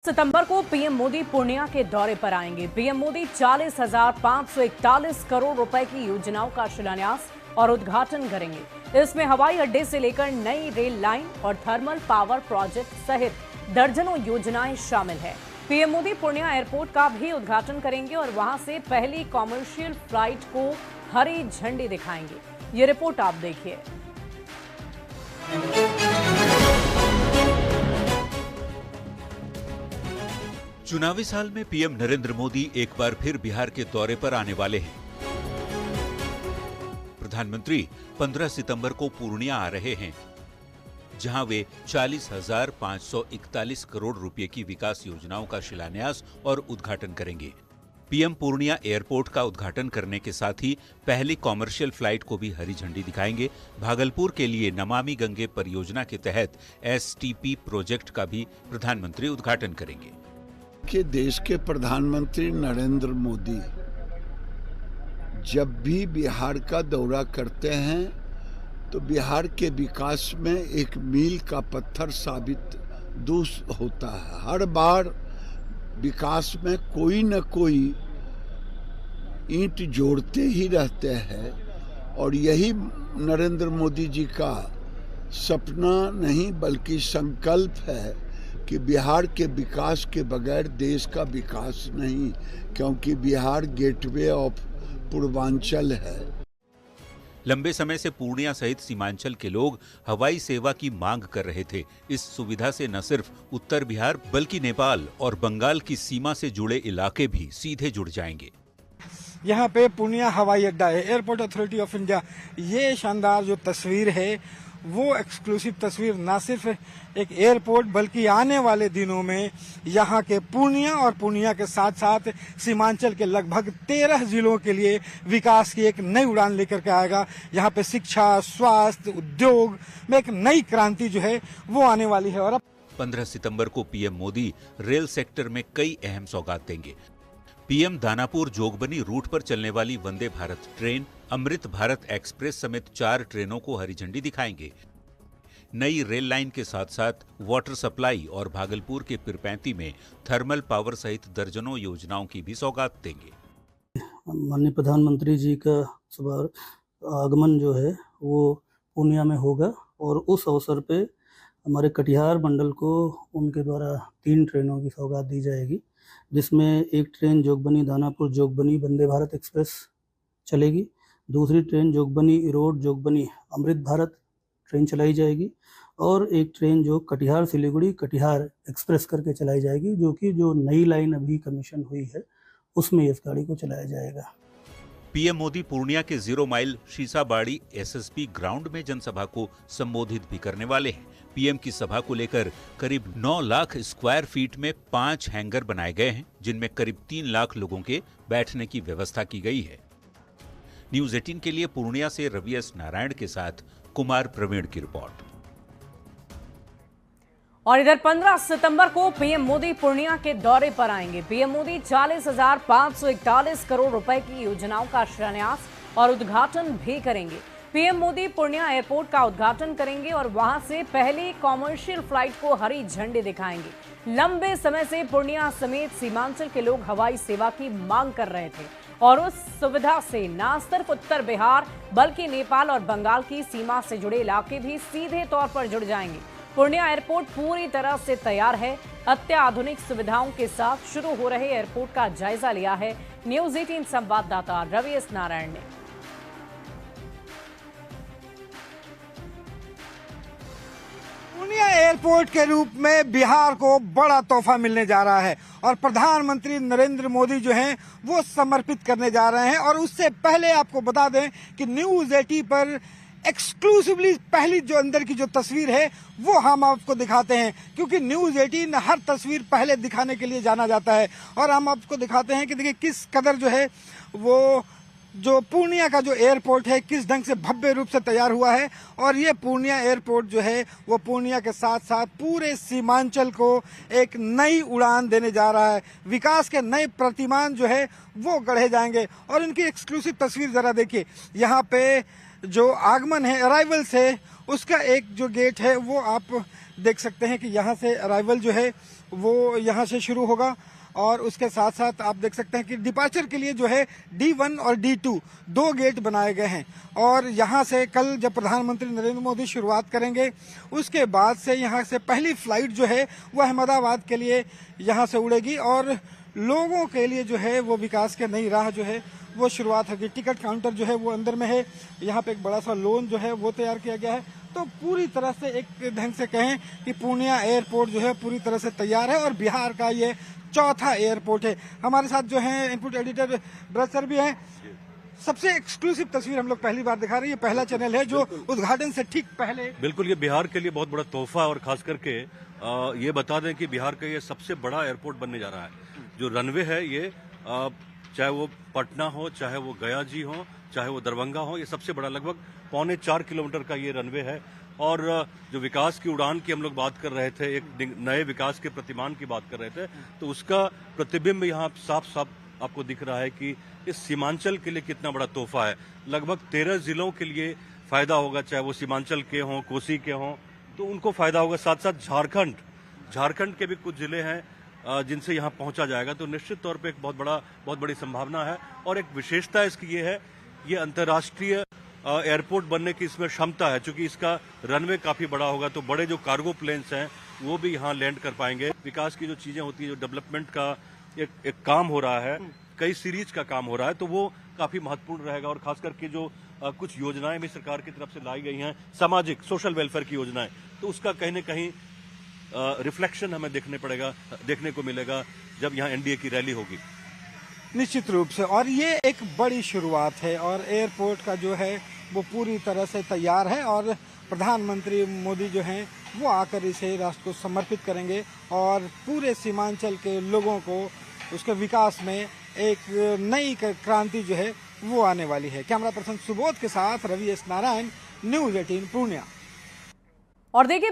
सितंबर को पीएम मोदी पूर्णिया के दौरे पर आएंगे। पीएम मोदी 40,541 करोड़ रुपए की योजनाओं का शिलान्यास और उद्घाटन करेंगे। इसमें हवाई अड्डे से लेकर नई रेल लाइन और थर्मल पावर प्रोजेक्ट सहित दर्जनों योजनाएं शामिल है। पीएम मोदी पूर्णिया एयरपोर्ट का भी उद्घाटन करेंगे और वहां से पहली कॉमर्शियल फ्लाइट को हरी झंडी दिखाएंगे। ये रिपोर्ट आप देखिए। चुनावी साल में पीएम नरेंद्र मोदी एक बार फिर बिहार के दौरे पर आने वाले हैं। प्रधानमंत्री 15 सितंबर को पूर्णिया आ रहे हैं, जहां वे 40,541 करोड़ रुपए की विकास योजनाओं का शिलान्यास और उद्घाटन करेंगे। पीएम पूर्णिया एयरपोर्ट का उद्घाटन करने के साथ ही पहली कॉमर्शियल फ्लाइट को भी हरी झंडी दिखाएंगे। भागलपुर के लिए नमामि गंगे परियोजना के तहत STP प्रोजेक्ट का भी प्रधानमंत्री उद्घाटन करेंगे। कि देश के प्रधानमंत्री नरेंद्र मोदी जब भी बिहार का दौरा करते हैं तो बिहार के विकास में एक मील का पत्थर साबित होता है। हर बार विकास में कोई न कोई ईंट जोड़ते ही रहते हैं और यही नरेंद्र मोदी जी का सपना नहीं बल्कि संकल्प है कि बिहार के विकास के बगैर देश का विकास नहीं, क्योंकि बिहार गेटवे ऑफ पूर्वांचल है। लंबे समय से पूर्णिया सहित सीमांचल के लोग हवाई सेवा की मांग कर रहे थे। इस सुविधा से न सिर्फ उत्तर बिहार बल्कि नेपाल और बंगाल की सीमा से जुड़े इलाके भी सीधे जुड़ जाएंगे। यहाँ पे पूर्णिया हवाई अड्डा है, एयरपोर्ट अथॉरिटी ऑफ इंडिया। ये शानदार जो तस्वीर है वो एक्सक्लूसिव तस्वीर ना सिर्फ एक एयरपोर्ट बल्कि आने वाले दिनों में यहाँ के पूर्णिया और पूर्णिया के साथ साथ सीमांचल के लगभग 13 जिलों के लिए विकास की एक नई उड़ान लेकर के आएगा। यहाँ पे शिक्षा, स्वास्थ्य, उद्योग में एक नई क्रांति जो है वो आने वाली है। और अब 15 सितंबर को पीएम मोदी रेल सेक्टर में कई अहम सौगात देंगे। पीएम दानापुर जोगबनी रूट पर चलने वाली वंदे भारत ट्रेन, अमृत भारत एक्सप्रेस समेत 4 ट्रेनों को हरी झंडी दिखाएंगे। नई रेल लाइन के साथ साथ वाटर सप्लाई और भागलपुर के पिरपैंती में थर्मल पावर सहित दर्जनों योजनाओं की भी सौगात देंगे। माननीय प्रधानमंत्री जी का सुबह आगमन जो है वो पूर्णिया में होगा और उस अवसर पे हमारे कटिहार मंडल को उनके द्वारा 3 ट्रेनों की सौगात दी जाएगी, जिसमें एक ट्रेन जोगबनी दानापुर जोगबनी वंदे भारत एक्सप्रेस चलेगी, दूसरी ट्रेन जोगबनी इरोड जोगबनी अमृत भारत ट्रेन चलाई जाएगी और एक ट्रेन जो कटिहार सिलीगुड़ी कटिहार एक्सप्रेस करके चलाई जाएगी, जो नई लाइन अभी कमीशन हुई है उसमें इस गाड़ी को चलाया जाएगा। पीएम मोदी पूर्णिया के 0 माइल शीशाबाड़ी SSP ग्राउंड में जनसभा को संबोधित भी करने वाले हैं। पीएम की सभा को लेकर करीब 9 लाख स्क्वायर फीट में 5 हैंगर बनाए गए हैं, जिनमें करीब 3 लाख लोगों के बैठने की व्यवस्था की गई है। न्यूज़ 18 के लिए पूर्णिया से रवि एस नारायण के साथ कुमार प्रवीण की रिपोर्ट। और इधर 15 सितंबर को पीएम मोदी पूर्णिया के दौरे पर आएंगे। पीएम मोदी 40,541 करोड़ रुपए की योजनाओं का शिलान्यास और उद्घाटन भी करेंगे। पीएम मोदी पूर्णिया एयरपोर्ट का उद्घाटन करेंगे और वहां से पहली कॉमर्शियल फ्लाइट को हरी झंडी दिखाएंगे। लंबे समय से पूर्णिया समेत सीमांचल के लोग हवाई सेवा की मांग कर रहे थे और उस सुविधा से न सिर्फ उत्तर बिहार बल्कि नेपाल और बंगाल की सीमा से जुड़े इलाके भी सीधे तौर पर जुड़ जाएंगे। पूर्णिया एयरपोर्ट पूरी तरह से तैयार है। अत्याधुनिक सुविधाओं के साथ शुरू हो रहे एयरपोर्ट का जायजा लिया है न्यूज़ 18 संवाददाता रवि एस नारायण ने। पूर्णिया एयरपोर्ट के रूप में बिहार को बड़ा तोहफा मिलने जा रहा है और प्रधानमंत्री नरेंद्र मोदी जो हैं वो समर्पित करने जा रहे हैं। और उससे पहले आपको बता दें कि न्यूज़ 18 पर एक्सक्लूसिवली पहली जो अंदर की जो तस्वीर है वो हम आपको दिखाते हैं, क्योंकि न्यूज़ 18 हर तस्वीर पहले दिखाने के लिए जाना जाता है। और हम आपको दिखाते हैं कि देखिए किस कदर जो है वो जो पूर्णिया का जो एयरपोर्ट है किस ढंग से भव्य रूप से तैयार हुआ है। और ये पूर्णिया एयरपोर्ट जो है वो पूर्णिया के साथ साथ पूरे सीमांचल को एक नई उड़ान देने जा रहा है। विकास के नए प्रतिमान जो है वो गढ़े जाएंगे। और इनकी एक्सक्लूसिव तस्वीर जरा देखिए। यहाँ पे जो आगमन है, अराइवल से उसका एक जो गेट है वो आप देख सकते हैं कि यहाँ से अराइवल जो है वो यहाँ से शुरू होगा। और उसके साथ साथ आप देख सकते हैं कि डिपार्चर के लिए जो है D1 और D2 दो गेट बनाए गए हैं। और यहाँ से कल जब प्रधानमंत्री नरेंद्र मोदी शुरुआत करेंगे, उसके बाद से यहाँ से पहली फ्लाइट जो है वो अहमदाबाद के लिए यहाँ से उड़ेगी और लोगों के लिए जो है वो विकास के नई राह जो है वो शुरुआत होगी। टिकट काउंटर जो है वो अंदर में है, यहाँ पे एक बड़ा सा लॉन जो है वो तैयार किया गया है। तो पूरी तरह से एक ढंग से कहें कि पूर्णिया एयरपोर्ट जो है पूरी तरह से तैयार है और बिहार का ये चौथा एयरपोर्ट है। हमारे साथ जो है इनपुट एडिटर ब्रज सर भी हैं। सबसे एक्सक्लूसिव तस्वीर हम लोग पहली बार दिखा रहे हैं। ये पहला चैनल है जो उद्घाटन से ठीक पहले। बिल्कुल, ये बिहार के लिए बहुत बड़ा तोहफा और खास करके ये बता दें कि बिहार का ये सबसे बड़ा एयरपोर्ट बनने जा रहा है। जो रनवे है ये चाहे वो पटना हो, चाहे वो गया जी हो, चाहे वो दरभंगा हो, ये सबसे बड़ा लगभग 3.25 किलोमीटर का ये रनवे है। और जो विकास की उड़ान की हम लोग बात कर रहे थे, एक नए विकास के प्रतिमान की बात कर रहे थे, तो उसका प्रतिबिंब यहाँ साफ साफ आपको दिख रहा है कि इस सीमांचल के लिए कितना बड़ा तोहफा है। लगभग 13 जिलों के लिए फायदा होगा, चाहे वो सीमांचल के हों, कोसी के हों, तो उनको फायदा होगा। साथ साथ झारखंड के भी कुछ जिले हैं जिनसे यहाँ पहुंचा जाएगा। तो निश्चित तौर पे एक बहुत बड़ी संभावना है। और एक विशेषता इसकी ये है, ये अंतर्राष्ट्रीय एयरपोर्ट बनने की इसमें क्षमता है। चूंकि इसका रनवे काफी बड़ा होगा तो बड़े जो कार्गो प्लेन्स हैं वो भी यहाँ लैंड कर पाएंगे। विकास की जो चीजें होती है, जो डेवलपमेंट का एक काम हो रहा है, कई सीरीज का काम हो रहा है, तो वो काफी महत्वपूर्ण रहेगा। और खास करके जो कुछ योजनाएं भी सरकार की तरफ से लाई गई हैं, सामाजिक सोशल वेलफेयर की योजनाएं, तो उसका कहीं न कहीं रिफ्लेक्शन हमें देखने को मिलेगा जब यहाँ एनडीए की रैली होगी। निश्चित रूप से। और ये एक बड़ी शुरुआत है और एयरपोर्ट का जो है वो पूरी तरह से तैयार है और प्रधानमंत्री मोदी जो हैं वो आकर इसे राष्ट्र को समर्पित करेंगे और पूरे सीमांचल के लोगों को उसके विकास में एक नई क्रांति जो है वो आने वाली है। कैमरा पर्सन सुबोध के साथ रवि एस नारायण, न्यूज़ 18 पूर्णिया। और देखिए